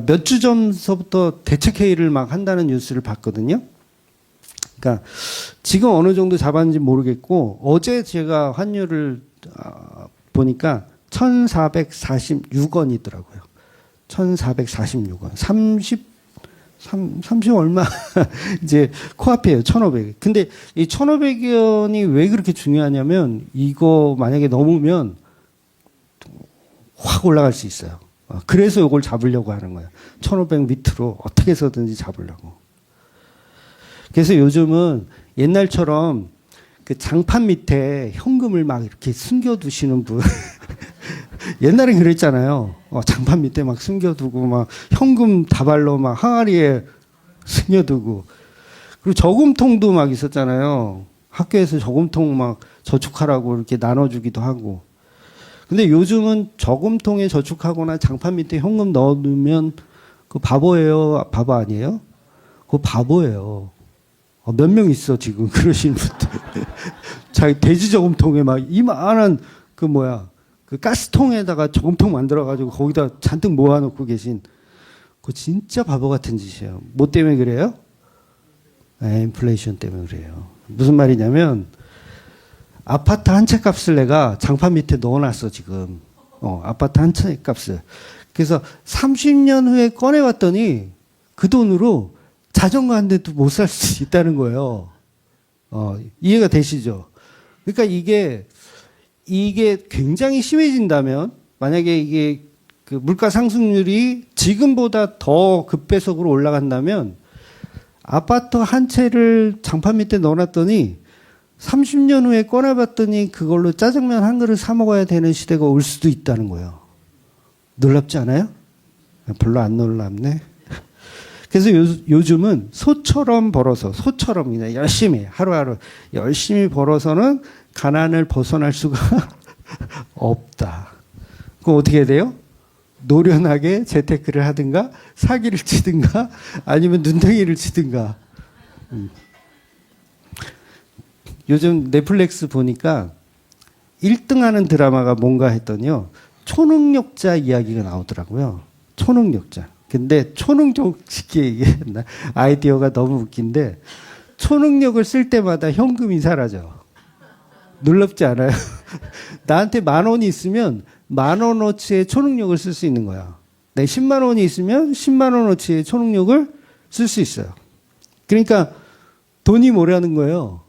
몇 주 전서부터 대책회의를 막 한다는 뉴스를 봤거든요. 그러니까 지금 어느 정도 잡았는지 모르겠고 어제 제가 환율을 보니까 1,446원이더라고요. 1,446원. 30 얼마? 이제 코앞이에요. 1,500. 근데 이 1,500원이 왜 그렇게 중요하냐면 이거 만약에 넘으면 확 올라갈 수 있어요. 그래서 이걸 잡으려고 하는 거예요. 1,500 밑으로 어떻게 해서든지 잡으려고. 그래서 요즘은 옛날처럼 그 장판 밑에 현금을 막 이렇게 숨겨두시는 분. 옛날엔 그랬잖아요. 장판 밑에 막 숨겨두고 막 현금 다발로 막 항아리에 숨겨두고. 그리고 저금통도 막 있었잖아요. 학교에서 저금통 막 저축하라고 이렇게 나눠주기도 하고. 근데 요즘은 저금통에 저축하거나 장판 밑에 현금 넣어두면 그 바보예요? 바보 아니에요? 그거 바보예요. 몇 명 있어, 지금. 그러시는 분들. 자기 돼지 저금통에 막 이만한 그 가스통에다가 저금통 만들어가지고 거기다 잔뜩 모아놓고 계신 그거 진짜 바보 같은 짓이에요. 뭐 때문에 그래요? 인플레이션 때문에 그래요. 무슨 말이냐면 아파트 한 채 값을 내가 장판 밑에 넣어놨어, 지금. 아파트 한 채 값을. 그래서 30년 후에 꺼내봤더니 그 돈으로 자전거 한 대도 못 살 수 있다는 거예요. 이해가 되시죠? 그러니까 이게 굉장히 심해진다면, 만약에 이게 그 물가 상승률이 지금보다 더 급배속으로 올라간다면, 아파트 한 채를 장판 밑에 넣어놨더니 30년 후에 꺼내봤더니 그걸로 짜장면 한 그릇 사 먹어야 되는 시대가 올 수도 있다는 거예요. 놀랍지 않아요? 별로 안 놀랍네. 그래서 요즘은 소처럼 벌어서, 소처럼 그냥 열심히, 하루하루 열심히 벌어서는 가난을 벗어날 수가 없다. 그럼 어떻게 해야 돼요? 노련하게 재테크를 하든가, 사기를 치든가, 아니면 눈탱이를 치든가. 요즘 넷플릭스 보니까 1등 하는 드라마가 뭔가 했더니요, 초능력자 이야기가 나오더라고요. 초능력자. 근데 초능력자게 얘기했나? 아이디어가 너무 웃긴데, 초능력을 쓸 때마다 현금이 사라져. 놀랍지 않아요? 나한테 10,000원이 있으면 10,000원어치의 초능력을 쓸 수 있는 거야. 내 10만 원이 있으면 10만 원어치의 초능력을 쓸 수 있어요. 그러니까 돈이 뭐라는 거예요?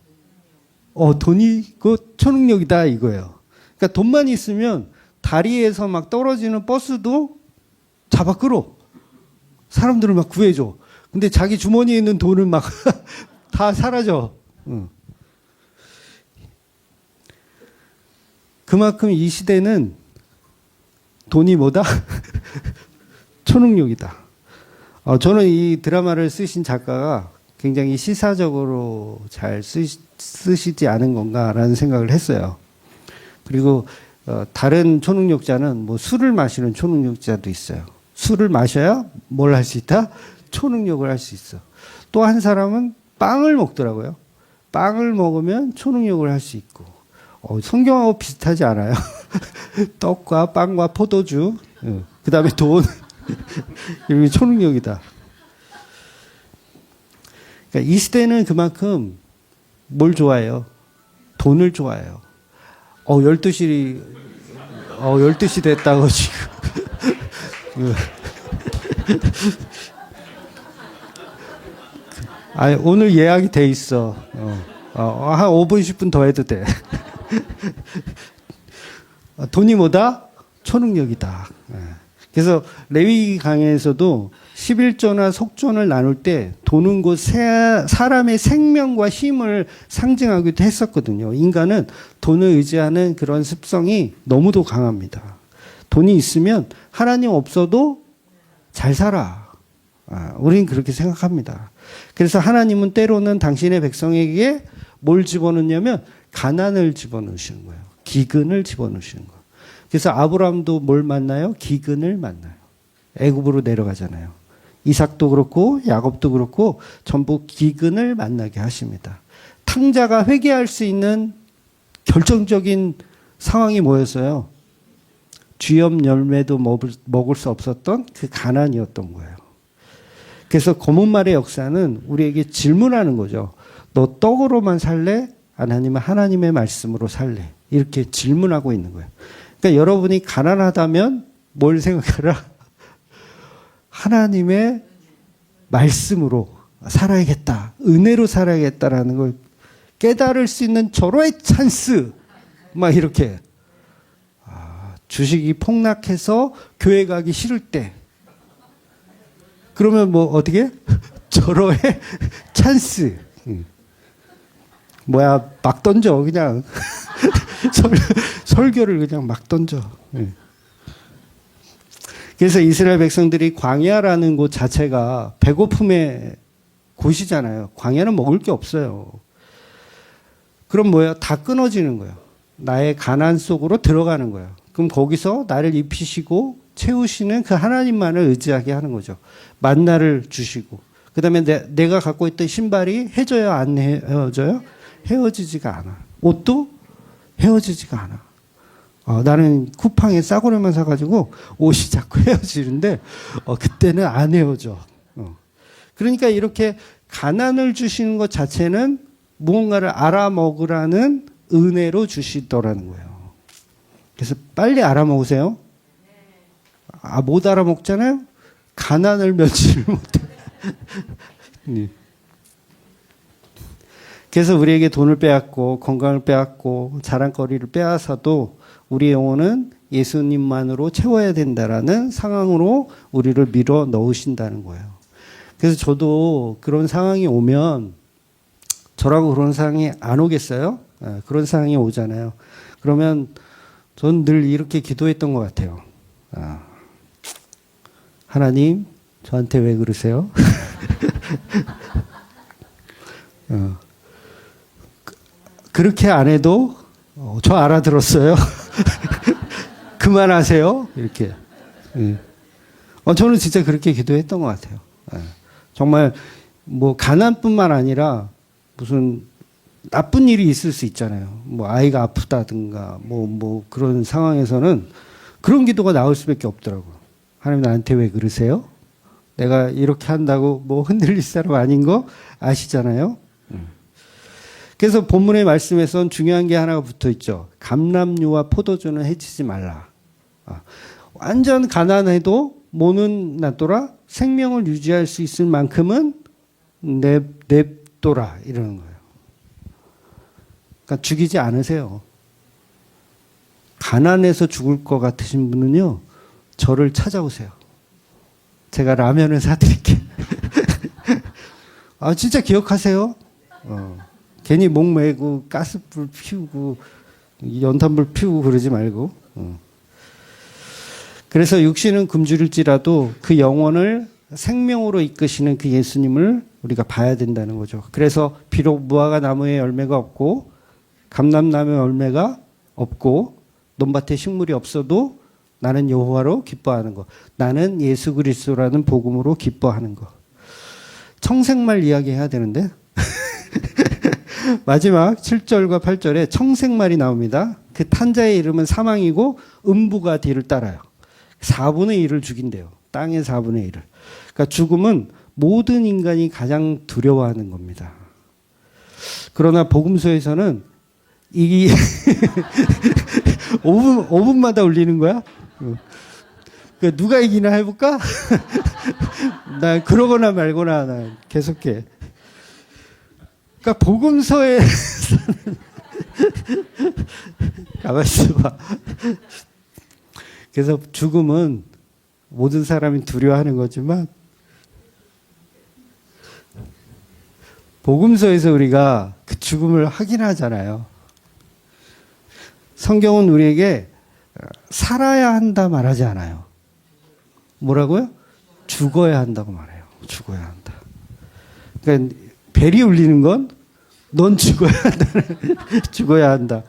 돈이 그 초능력이다 이거예요. 그러니까 돈만 있으면 다리에서 막 떨어지는 버스도 잡아 끌어. 사람들을 막 구해줘. 근데 자기 주머니에 있는 돈은 막 다 사라져. 그만큼 이 시대는 돈이 뭐다? 초능력이다. 저는 이 드라마를 쓰신 작가가 굉장히 시사적으로 잘 쓰시지 않은 건가라는 생각을 했어요. 그리고 다른 초능력자는 뭐 술을 마시는 초능력자도 있어요. 술을 마셔야 뭘 할 수 있다? 초능력을 할 수 있어. 또 한 사람은 빵을 먹더라고요. 빵을 먹으면 초능력을 할 수 있고. 성경하고 비슷하지 않아요? 떡과 빵과 포도주, 그 다음에 돈. 이게 초능력이다. 그러니까 이 시대는 그만큼 뭘 좋아해요? 돈을 좋아해요. 12시 됐다고 지금. 오늘 예약이 돼 있어. 한 5분, 10분 더 해도 돼. 돈이 뭐다? 초능력이다. 그래서 레위 강에서도 11조나 속전을 나눌 때 돈은 곧 사람의 생명과 힘을 상징하기도 했었거든요. 인간은 돈을 의지하는 그런 습성이 너무도 강합니다. 돈이 있으면 하나님 없어도 잘 살아. 우리는 그렇게 생각합니다. 그래서 하나님은 때로는 당신의 백성에게 뭘 집어넣냐면 가난을 집어넣으시는 거예요. 기근을 집어넣으시는 거예요. 그래서 아브라함도 뭘 만나요? 기근을 만나요. 애굽으로 내려가잖아요. 이삭도 그렇고 야곱도 그렇고 전부 기근을 만나게 하십니다. 탕자가 회개할 수 있는 결정적인 상황이 뭐였어요? 쥐염 열매도 먹을 수 없었던 그 가난이었던 거예요. 그래서 검은 말의 역사는 우리에게 질문하는 거죠. 너 떡으로만 살래? 아니면 하나님의 말씀으로 살래? 이렇게 질문하고 있는 거예요. 그러니까 여러분이 가난하다면 뭘 생각하라? 하나님의 말씀으로 살아야겠다. 은혜로 살아야겠다라는 걸 깨달을 수 있는 절호의 찬스. 막 이렇게. 주식이 폭락해서 교회 가기 싫을 때. 그러면 뭐 어떻게? 절호의 찬스. 막 던져 그냥. 설교를 그냥 막 던져. 그래서 이스라엘 백성들이 광야라는 곳 자체가 배고픔의 곳이잖아요. 광야는 먹을 게 없어요. 그럼 뭐예요? 다 끊어지는 거예요. 나의 가난 속으로 들어가는 거예요. 그럼 거기서 나를 입히시고 채우시는 그 하나님만을 의지하게 하는 거죠. 만나를 주시고. 그 다음에 내가 갖고 있던 신발이 헤어져요? 안 헤어져요? 헤어지지가 않아. 옷도 헤어지지가 않아. 나는 쿠팡에 싸구려만 사가지고 옷이 자꾸 헤어지는데 그때는 안 헤어져. 그러니까 이렇게 가난을 주시는 것 자체는 무언가를 알아먹으라는 은혜로 주시더라는 거예요. 그래서 빨리 알아먹으세요. 못 알아먹잖아요. 가난을 면치를 못해. 그래서 우리에게 돈을 빼앗고 건강을 빼앗고 자랑거리를 빼앗아도 우리 영혼은 예수님만으로 채워야 된다라는 상황으로 우리를 밀어 넣으신다는 거예요. 그래서 저도 그런 상황이 오면 저라고 그런 상황이 안 오겠어요? 그런 상황이 오잖아요. 그러면 전 늘 이렇게 기도했던 것 같아요. 하나님, 저한테 왜 그러세요? 그렇게 안 해도 저 알아들었어요. 그만하세요. 이렇게. 저는 진짜 그렇게 기도했던 것 같아요. 정말 뭐 가난뿐만 아니라 무슨 나쁜 일이 있을 수 있잖아요. 뭐 아이가 아프다든가 뭐 그런 상황에서는 그런 기도가 나올 수밖에 없더라고요. 하나님 나한테 왜 그러세요? 내가 이렇게 한다고 뭐 흔들릴 사람 아닌 거 아시잖아요. 그래서 본문의 말씀에선 중요한 게 하나가 붙어 있죠. 감람류와 포도주는 해치지 말라. 완전 가난해도 모는 낫도라 생명을 유지할 수 있을 만큼은 냅둬라 이러는 거예요. 그러니까 죽이지 않으세요. 가난해서 죽을 것 같으신 분은요, 저를 찾아오세요. 제가 라면을 사드릴게요. 진짜 기억하세요. 괜히 목 메고 가스불 피우고 연탄불 피우고 그러지 말고. 그래서 육신은 굶주릴지라도 그 영혼을 생명으로 이끄시는 그 예수님을 우리가 봐야 된다는 거죠. 그래서 비록 무화과 나무에 열매가 없고 감람나무에 열매가 없고 논밭에 식물이 없어도 나는 여호와로 기뻐하는 것. 나는 예수 그리스도라는 복음으로 기뻐하는 것. 청생말 이야기해야 되는데 마지막 7절과 8절에 청생말이 나옵니다. 그 탄자의 이름은 사망이고 음부가 뒤를 따라요. 4분의 1을 죽인대요. 땅의 4분의 1을. 그러니까 죽음은 모든 인간이 가장 두려워하는 겁니다. 그러나 복음서에서는 이 5분마다 울리는 거야? 누가 이기나 해볼까? 나 그러거나 말거나 나 계속해. 그러니까 복음서에서는 가만히 있어봐. 그래서 죽음은 모든 사람이 두려워하는 거지만 복음서에서 우리가 그 죽음을 확인하잖아요. 성경은 우리에게 살아야 한다 말하지 않아요. 뭐라고요? 죽어야 한다고 말해요. 죽어야 한다. 그러니까 벨이 울리는 건 넌 죽어야 한다. 죽어야 한다.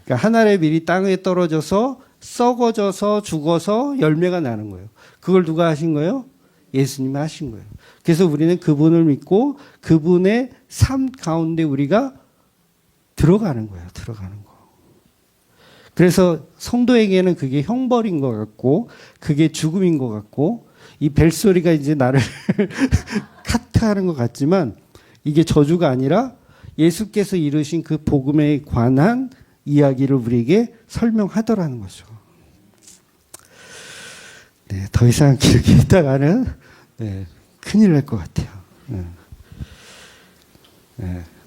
그러니까 한 알의 밀이 땅에 떨어져서 썩어져서 죽어서 열매가 나는 거예요. 그걸 누가 하신 거예요? 예수님이 하신 거예요. 그래서 우리는 그분을 믿고 그분의 삶 가운데 우리가 들어가는 거예요. 들어가는 거. 그래서 성도에게는 그게 형벌인 것 같고 그게 죽음인 것 같고 이 벨소리가 이제 나를 카트하는 것 같지만 이게 저주가 아니라 예수께서 이루신 그 복음에 관한 이야기를 우리에게 설명하더라는 거죠. 네, 더 이상 길게 있다가는 큰일 날 것 같아요.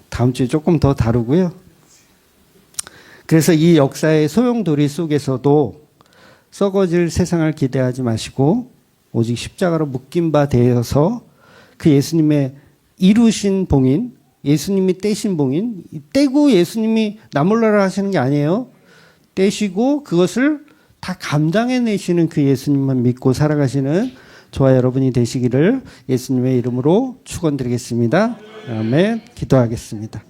다음 주에 조금 더 다루고요. 그래서 이 역사의 소용돌이 속에서도 썩어질 세상을 기대하지 마시고 오직 십자가로 묶인 바 되어서 그 예수님의 이루신 봉인, 예수님이 떼신 봉인, 떼고 예수님이 나몰라라 하시는 게 아니에요. 떼시고 그것을 다 감당해내시는 그 예수님만 믿고 살아가시는 저와 여러분이 되시기를 예수님의 이름으로 축원드리겠습니다. 아멘. 기도하겠습니다.